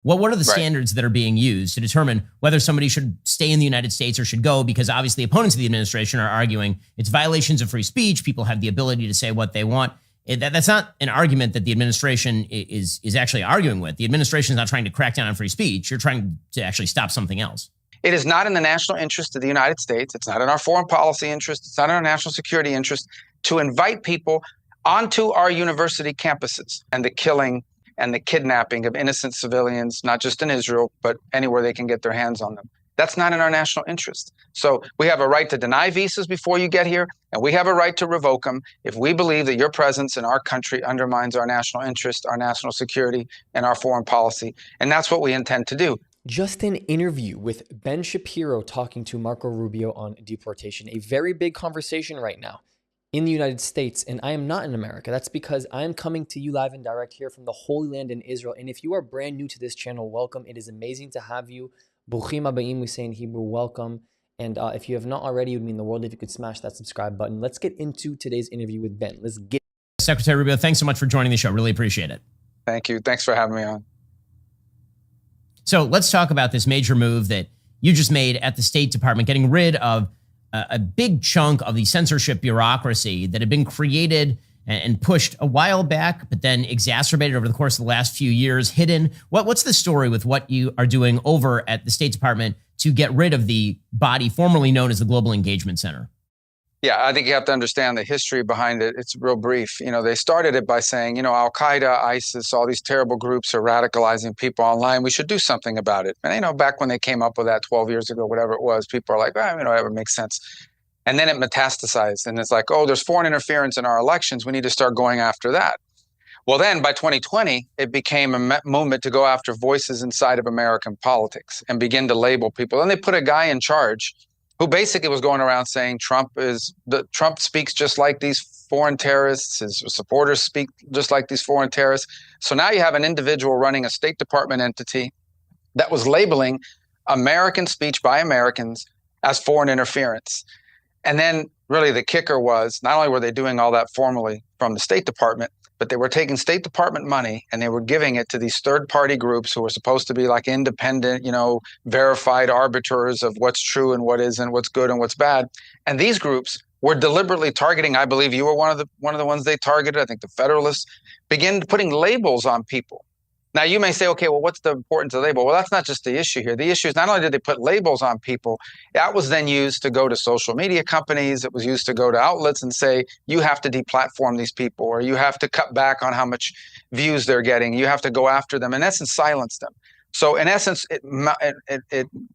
What are the Right. standards that are being used to determine whether somebody should stay in the United States or should go? Because obviously opponents of the administration are arguing it's violations of free speech. People have the ability to say what they want. That's not an argument that the administration is actually arguing with. The administration is not trying to crack down on free speech. You're trying to actually stop something else. It is not in the national interest of the United States. It's not in our foreign policy interest. It's not in our national security interest to invite people onto our university campuses and the killing and the kidnapping of innocent civilians, not just in Israel, but anywhere they can get their hands on them. That's not in our national interest. So we have a right to deny visas before you get here, and we have a right to revoke them if we believe that your presence in our country undermines our national interest, our national security, and our foreign policy. And that's what we intend to do. Just an interview with Ben Shapiro talking to Marco Rubio on deportation, a very big conversation right now in the United States, and I am not in America. That's because I am coming to you live and direct here from the Holy Land in Israel. And if you are brand new to this channel, welcome. It is amazing to have you. Bruchim habayim, we say in Hebrew, welcome. And if you have not already, it would mean the world if you could smash that subscribe button. Let's get into today's interview with Ben. Let's get it. Secretary Rubio, thanks so much for joining the show. Really appreciate it. Thank you. Thanks for having me on. So let's talk about this major move that you just made at the State Department, getting rid of a big chunk of the censorship bureaucracy that had been created and pushed a while back, but then exacerbated over the course of the last few years, hidden. What's the story with what you are doing over at the State Department to get rid of the body formerly known as the Global Engagement Center? Yeah, I think you have to understand the history behind it. It's real brief. They started it by saying, Al-Qaeda, ISIS, all these terrible groups are radicalizing people online. We should do something about it. And, back when they came up with that 12 years ago, whatever it was, people are like, whatever makes sense. And then it metastasized. And it's like, oh, there's foreign interference in our elections. We need to start going after that. Well, then by 2020, it became a movement to go after voices inside of American politics and begin to label people. And they put a guy in charge who basically was going around saying Trump speaks just like these foreign terrorists. His supporters speak just like these foreign terrorists. So now you have an individual running a State Department entity that was labeling American speech by Americans as foreign interference. And then really the kicker was not only were they doing all that formally from the State Department, but they were taking State Department money and they were giving it to these third-party groups who were supposed to be like independent, verified arbiters of what's true and what isn't, what's good and what's bad. And these groups were deliberately targeting. I believe you were one of the ones they targeted. I think the Federalists began putting labels on people. Now you may say, okay, well, what's the importance of label? Well, that's not just the issue here. The issue is not only did they put labels on people, that was then used to go to social media companies. It was used to go to outlets and say, you have to deplatform these people, or you have to cut back on how much views they're getting. You have to go after them. In essence, silence them. So in essence, it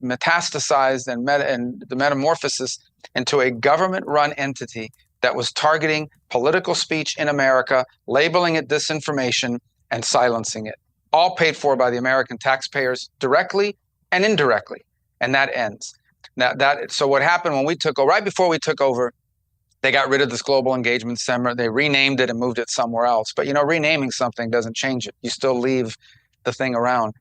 metastasized and the metamorphosis into a government-run entity that was targeting political speech in America, labeling it disinformation, and silencing it. All paid for by the American taxpayers directly and indirectly. And that ends. So what happened when we took over, right before we took over, they got rid of this Global Engagement Center. They renamed it and moved it somewhere else. But, renaming something doesn't change it. You still leave the thing around.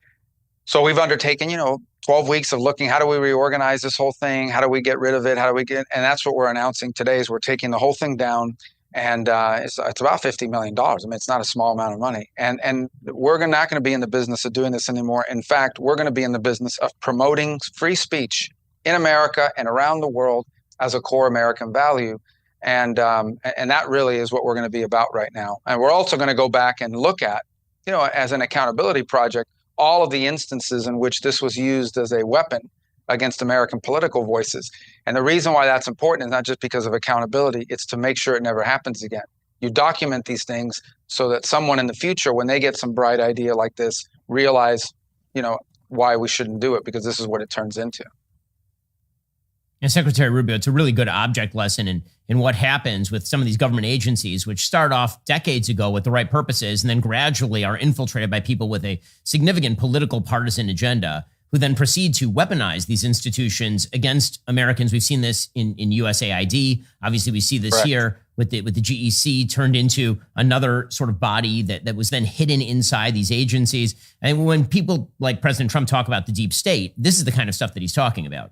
So we've undertaken, 12 weeks of looking, how do we reorganize this whole thing? How do we get rid of it? And that's what we're announcing today is we're taking the whole thing down. And it's about $50 million. I mean, it's not a small amount of money. And we're not going to be in the business of doing this anymore. In fact, we're going to be in the business of promoting free speech in America and around the world as a core American value. And that really is what we're going to be about right now. And we're also going to go back and look at, as an accountability project, all of the instances in which this was used as a weapon against American political voices. And the reason why that's important is not just because of accountability, it's to make sure it never happens again. You document these things so that someone in the future, when they get some bright idea like this, realize, why we shouldn't do it, because this is what it turns into. And Secretary Rubio, it's a really good object lesson in what happens with some of these government agencies, which start off decades ago with the right purposes and then gradually are infiltrated by people with a significant political partisan agenda, who then proceed to weaponize these institutions against Americans. We've seen this in USAID. Obviously, we see this Correct. Here with the GEC turned into another sort of body that was then hidden inside these agencies. And when people like President Trump talk about the deep state, this is the kind of stuff that he's talking about.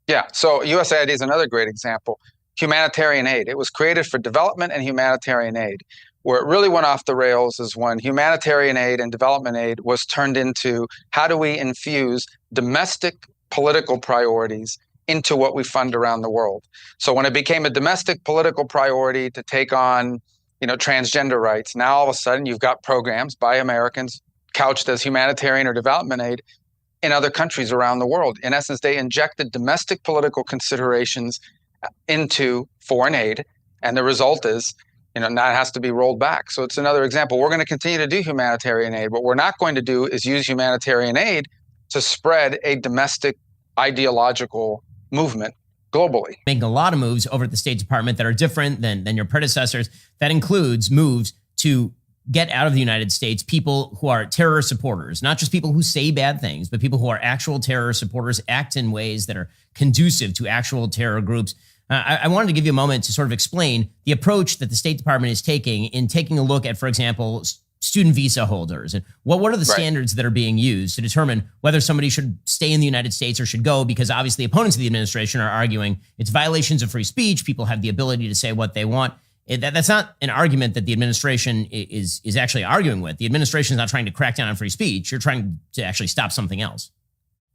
Yeah, so USAID is another great example. Humanitarian aid. It was created for development and humanitarian aid. Where it really went off the rails is when humanitarian aid and development aid was turned into how do we infuse domestic political priorities into what we fund around the world. So when it became a domestic political priority to take on, transgender rights, now all of a sudden you've got programs by Americans couched as humanitarian or development aid in other countries around the world. In essence, they injected domestic political considerations into foreign aid, and the result is, now it has to be rolled back. So it's another example. We're going to continue to do humanitarian aid. What we're not going to do is use humanitarian aid to spread a domestic ideological movement globally. Making a lot of moves over at the State Department that are different than your predecessors. That includes moves to get out of the United States people who are terror supporters, not just people who say bad things, but people who are actual terror supporters, act in ways that are conducive to actual terror groups. I wanted to give you a moment to sort of explain the approach that the State Department is taking in taking a look at, for example, student visa holders and what are the standards that are being used to determine whether somebody should stay in the United States or should go, because obviously opponents of the administration are arguing it's violations of free speech. People have the ability to say what they want. That's not an argument that the administration is actually arguing with. The administration is not trying to crack down on free speech. You're trying to actually stop something else.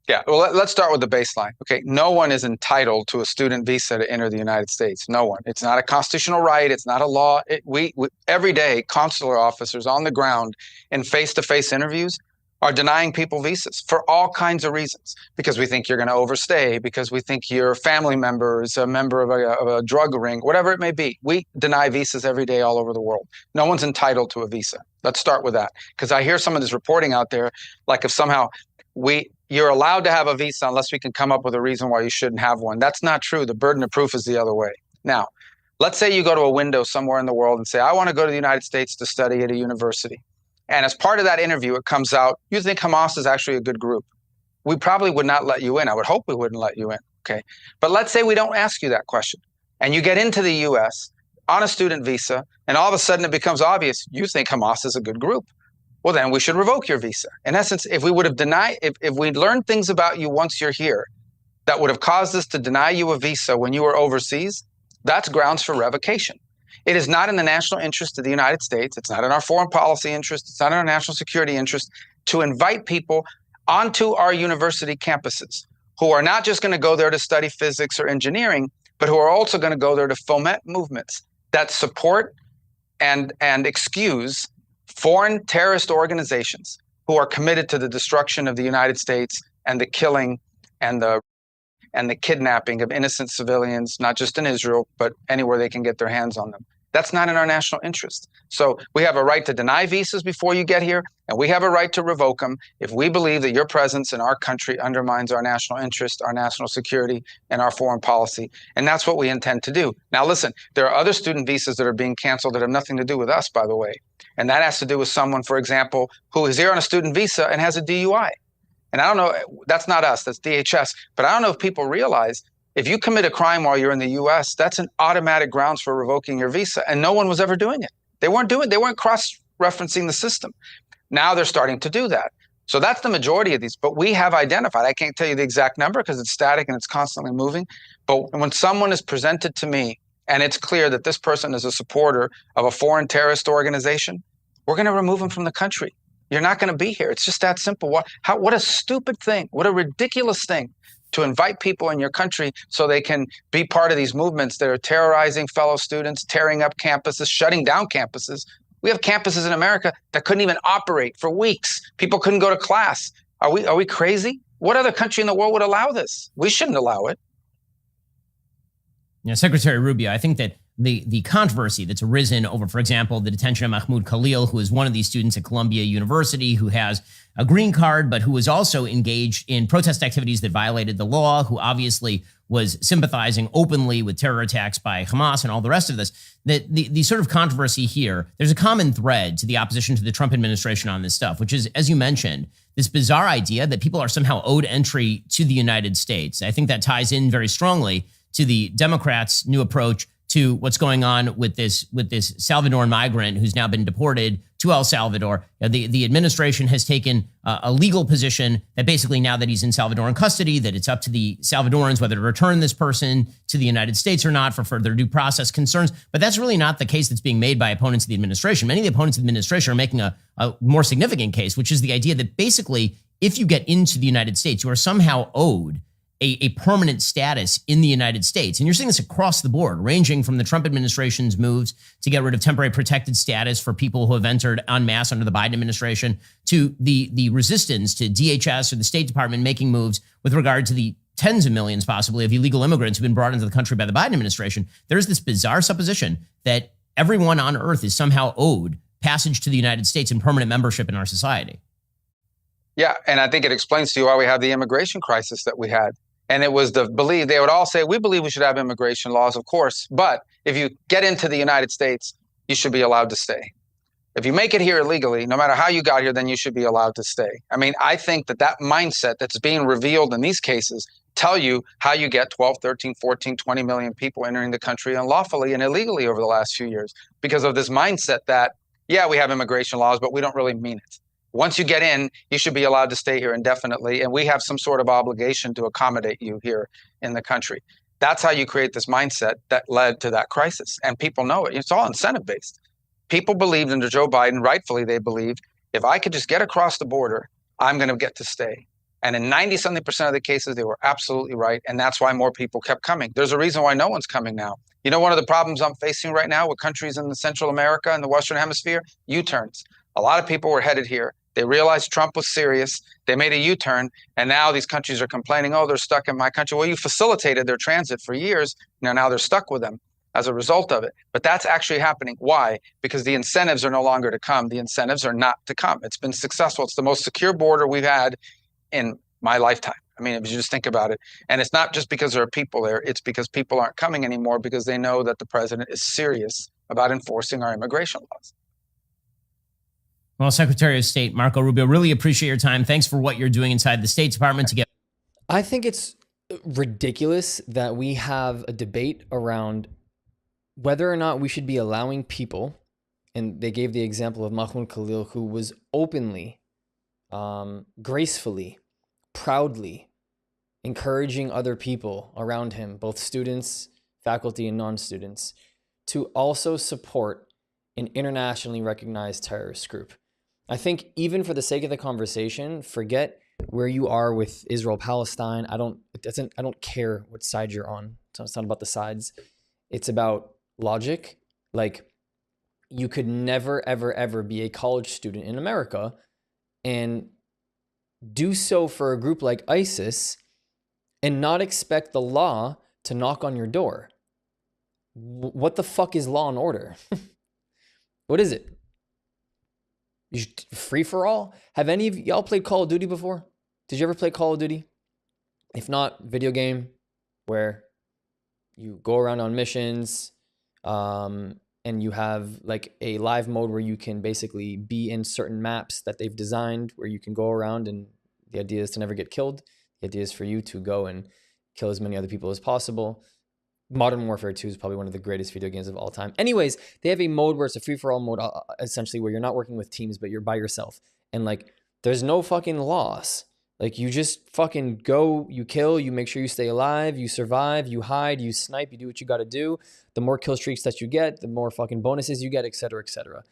Yeah, well, let's start with the baseline. Okay, no one is entitled to a student visa to enter the United States. No one. It's not a constitutional right. It's not a law. We every day, consular officers on the ground in face-to-face interviews are denying people visas for all kinds of reasons. Because we think you're going to overstay, because we think your family member is a member of a drug ring, whatever it may be. We deny visas every day all over the world. No one's entitled to a visa. Let's start with that. Because I hear some of this reporting out there, like if somehow you're allowed to have a visa unless we can come up with a reason why you shouldn't have one. That's not true. The burden of proof is the other way. Now, let's say you go to a window somewhere in the world and say, I want to go to the United States to study at a university. And as part of that interview, it comes out, you think Hamas is actually a good group. We probably would not let you in. I would hope we wouldn't let you in. Okay. But let's say we don't ask you that question and you get into the US on a student visa, and all of a sudden it becomes obvious you think Hamas is a good group. Well, then we should revoke your visa. In essence, if we would have if we'd learned things about you once you're here that would have caused us to deny you a visa when you were overseas, that's grounds for revocation. It is not in the national interest of the United States. It's not in our foreign policy interest. It's not in our national security interest to invite people onto our university campuses who are not just going to go there to study physics or engineering, but who are also going to go there to foment movements that support and excuse foreign terrorist organizations who are committed to the destruction of the United States and the killing and the kidnapping of innocent civilians, not just in Israel, but anywhere they can get their hands on them. That's not in our national interest. So we have a right to deny visas before you get here, and we have a right to revoke them if we believe that your presence in our country undermines our national interest, our national security, and our foreign policy. And that's what we intend to do. Now, listen, there are other student visas that are being canceled that have nothing to do with us, by the way. And that has to do with someone, for example, who is here on a student visa and has a DUI. And I don't know, that's not us, that's DHS. But I don't know if people realize if you commit a crime while you're in the US, that's an automatic grounds for revoking your visa. And no one was ever doing it. They weren't cross-referencing the system. Now they're starting to do that. So that's the majority of these. But we have identified, I can't tell you the exact number because it's static and it's constantly moving. But when someone is presented to me and it's clear that this person is a supporter of a foreign terrorist organization, we're going to remove them from the country. You're not going to be here. It's just that simple. What a stupid thing. What a ridiculous thing to invite people in your country so they can be part of these movements that are terrorizing fellow students, tearing up campuses, shutting down campuses. We have campuses in America that couldn't even operate for weeks. People couldn't go to class. Are we crazy? What other country in the world would allow this? We shouldn't allow it. Secretary Rubio, I think that the controversy that's arisen over, for example, the detention of Mahmoud Khalil, who is one of these students at Columbia University who has a green card, but who was also engaged in protest activities that violated the law, who obviously was sympathizing openly with terror attacks by Hamas and all the rest of this, that the sort of controversy here, there's a common thread to the opposition to the Trump administration on this stuff, which is, as you mentioned, this bizarre idea that people are somehow owed entry to the United States. I think that ties in very strongly to the Democrats' new approach to what's going on with this Salvadoran migrant who's now been deported to El Salvador. The administration has taken a legal position that basically now that he's in Salvadoran custody, that it's up to the Salvadorans whether to return this person to the United States or not for further due process concerns. But that's really not the case that's being made by opponents of the administration. Many of the opponents of the administration are making a more significant case, which is the idea that basically if you get into the United States, you are somehow owed a permanent status in the United States. And you're seeing this across the board, ranging from the Trump administration's moves to get rid of temporary protected status for people who have entered en masse under the Biden administration, to the resistance to DHS or the State Department making moves with regard to the tens of millions possibly of illegal immigrants who've been brought into the country by the Biden administration. There's this bizarre supposition that everyone on earth is somehow owed passage to the United States and permanent membership in our society. Yeah, and I think it explains to you why we have the immigration crisis that we had. And it was the belief, they would all say, we believe we should have immigration laws, of course. But if you get into the United States, you should be allowed to stay. If you make it here illegally, no matter how you got here, then you should be allowed to stay. I mean, I think that mindset that's being revealed in these cases tell you how you get 12, 13, 14, 20 million people entering the country unlawfully and illegally over the last few years because of this mindset that, yeah, we have immigration laws, but we don't really mean it. Once you get in, you should be allowed to stay here indefinitely, and we have some sort of obligation to accommodate you here in the country. That's how you create this mindset that led to that crisis, and people know it. It's all incentive-based. People believed under Joe Biden, rightfully they believed, if I could just get across the border, I'm going to get to stay. And in 90-something% of the cases, they were absolutely right, and that's why more people kept coming. There's a reason why no one's coming now. You know, one of the problems I'm facing right now with countries in the Central America and the Western Hemisphere? U-turns. A lot of people were headed here. They realized Trump was serious. They made a U-turn, and now these countries are complaining, oh, they're stuck in my country. Well, you facilitated their transit for years. Now they're stuck with them as a result of it. But that's actually happening. Why? Because the incentives are no longer to come. The incentives are not to come. It's been successful. It's the most secure border we've had in my lifetime. I mean, if you just think about it. And it's not just because there are people there. It's because people aren't coming anymore because they know that the president is serious about enforcing our immigration laws. Well, Secretary of State Marco Rubio, really appreciate your time. Thanks for what you're doing inside the State Department to get. I think it's ridiculous that we have a debate around whether or not we should be allowing people, and they gave the example of Mahmoud Khalil, who was openly, gracefully, proudly encouraging other people around him, both students, faculty, and non-students, to also support an internationally recognized terrorist group. I think even for the sake of the conversation, forget where you are with Israel-Palestine. I don't care what side you're on. It's not about the sides. It's about logic. Like, you could never, ever, ever be a college student in America and do so for a group like ISIS and not expect the law to knock on your door. What the fuck is law and order? What is it? Free for all? Have any of y'all played Call of Duty before? Did you ever play Call of Duty? If not, video game where you go around on missions, and you have like a live mode where you can basically be in certain maps that they've designed where you can go around, and the idea is to never get killed. The idea is for you to go and kill as many other people as possible. Modern Warfare 2 is probably one of the greatest video games of all time. Anyways, they have a mode where it's a free-for-all mode, essentially, where you're not working with teams, but you're by yourself. And, like, there's no fucking loss. Like, you just fucking go, you kill, you make sure you stay alive, you survive, you hide, you snipe, you do what you got to do. The more kill streaks that you get, the more fucking bonuses you get, et cetera, et cetera.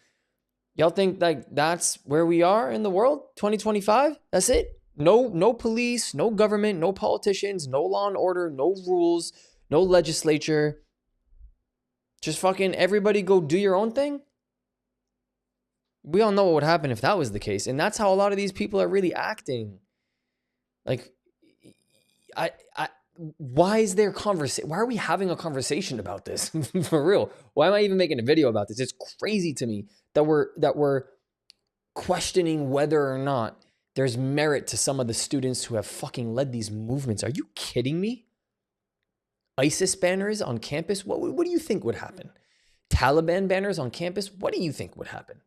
Y'all think, like, that's where we are in the world? 2025? That's it? No police, no government, no politicians, no law and order, no rules, no legislature. Just fucking everybody go do your own thing. We all know what would happen if that was the case. And that's how a lot of these people are really acting. Like, why is there conversation? Why are we having a conversation about this? For real. Why am I even making a video about this? It's crazy to me that we're questioning whether or not there's merit to some of the students who have fucking led these movements. Are you kidding me? ISIS banners on campus? What do you think would happen? Taliban banners on campus? What do you think would happen?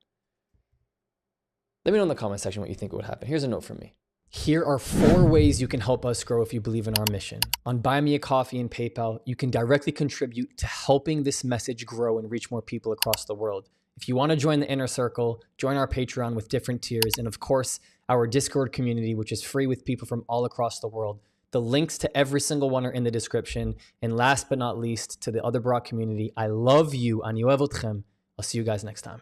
Let me know in the comment section what you think would happen. Here's a note from me. Here are 4 ways you can help us grow if you believe in our mission. On Buy Me a Coffee and PayPal, you can directly contribute to helping this message grow and reach more people across the world. If you want to join the inner circle, join our Patreon with different tiers, and of course, our Discord community, which is free with people from all across the world. The links to every single one are in the description. And last but not least, to the other Brock community, I love you. Ani ohev otchem. I'll see you guys next time.